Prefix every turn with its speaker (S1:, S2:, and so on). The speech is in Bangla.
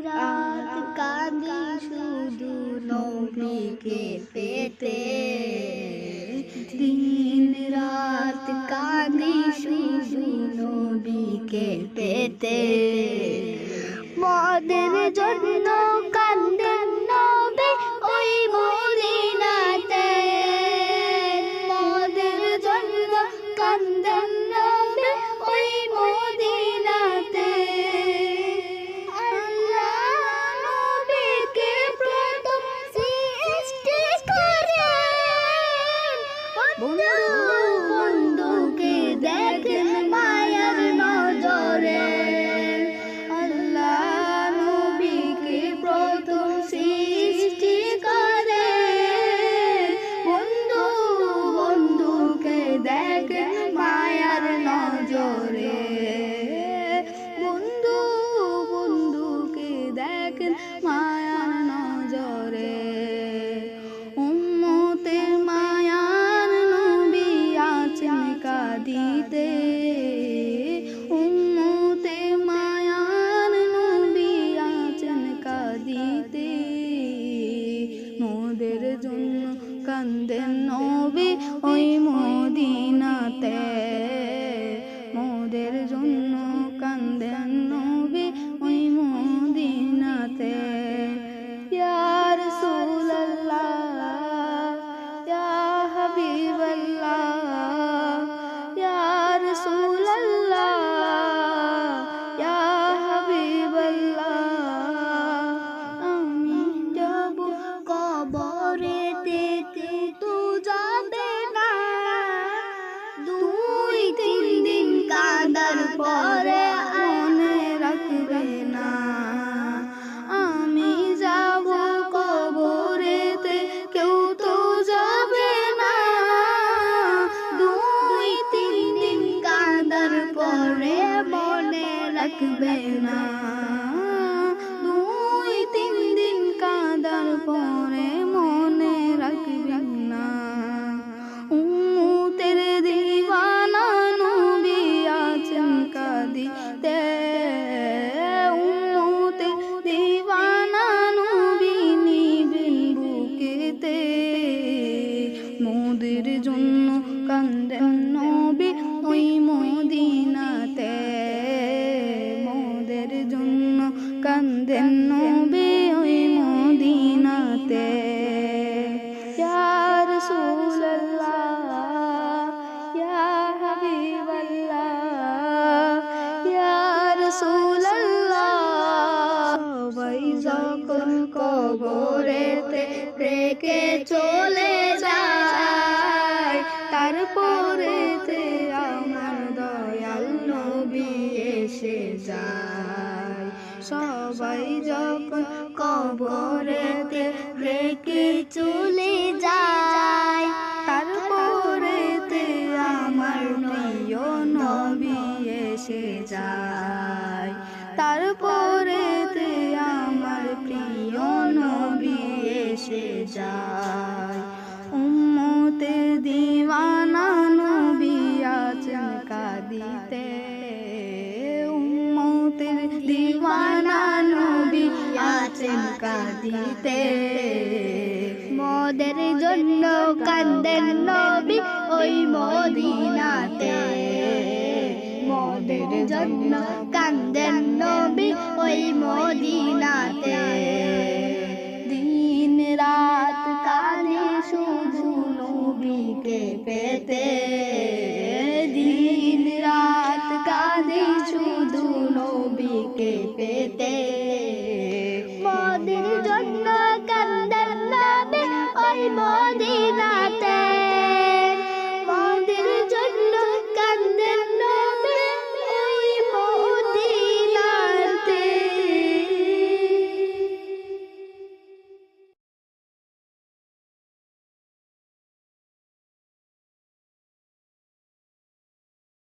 S1: রাত কাঁদি শুধু নবীকে পেতে, দিন রাত কাঁদি শুধু নবীকে পেতে। মদের জন্য কান্দেন নবী ওই মদিনাতে, মদের জন্য কান্দেন নবী ওই মদিনাতে। আল্লাহ নবীকে প্রথম সৃষ্টি করেন, বন্ধুকে দেখেন মায়ার নজরে। বন্ধুকে দেখেন মায়ার নজরে। উম্মতের মায়ার নবী আছেন কাঁদিতে, উম্মতের মায়ার নবী আছেন কাঁদিতে। মোদের জন্য কান্দেন নবী ওই মদিনাতে, মোদের জন্য কান্দেন নবী ওই মদিনাতে। ইয়া রাসূলুল্লাহ ইয়া হাবিবাল্লাহ, ইয়া রাসূলুল্লাহ ইয়া হাবিবাল্লাহ। আমি যাব কবরেতে তো যাবে না, 2-3 দিন কাঁদার পরে মনে রাখবে না। আমি যাব কবরেতে কেউ তো যাবে না, 2-3 দিন কাঁদার পরে মনে রাখবে না, 2-3 দিন কাঁদার পরে মনে রাখবে না। উম্মতের দিওয়ানা নবী আছেন কাঁদিতে, উম্মতের দিওয়ানা নবী নিবেন বুকেতে। মোদের জন্য কান্দেন নবী ওই মদিনাতে, মোদের জন্য কান্দেন নবী ওই মদিনাতে। ইয়া রাসূলুল্লাহ ইয়া হাবিবাল্লাহ, ইয়া রাসূলুল্লাহ। সবাই যখন কবরেতে রেখে চলে যায়, তারপরেতে আমার দয়াল নবী এসে যায়। সবাই যখন কবরেতে রেখে চলে যায়, তারপরেতে আমার প্রিয় নবী এসে যায়, তারপরেতে আমার প্রিয় নবী এসে যায়। উম্মতের দিওয়ানা নবী আছেন কাঁদিতে, উম্মতের দিওয়ানা নবী আছেন কাঁদিতে। মোদের জন্য কান্দেন নবী ওই মদিনাতে, মোদের জন্য কান্দেন নবী ওই মদিনাতে। দিন রাত কাঁদি শুধু নবীকে পেতে,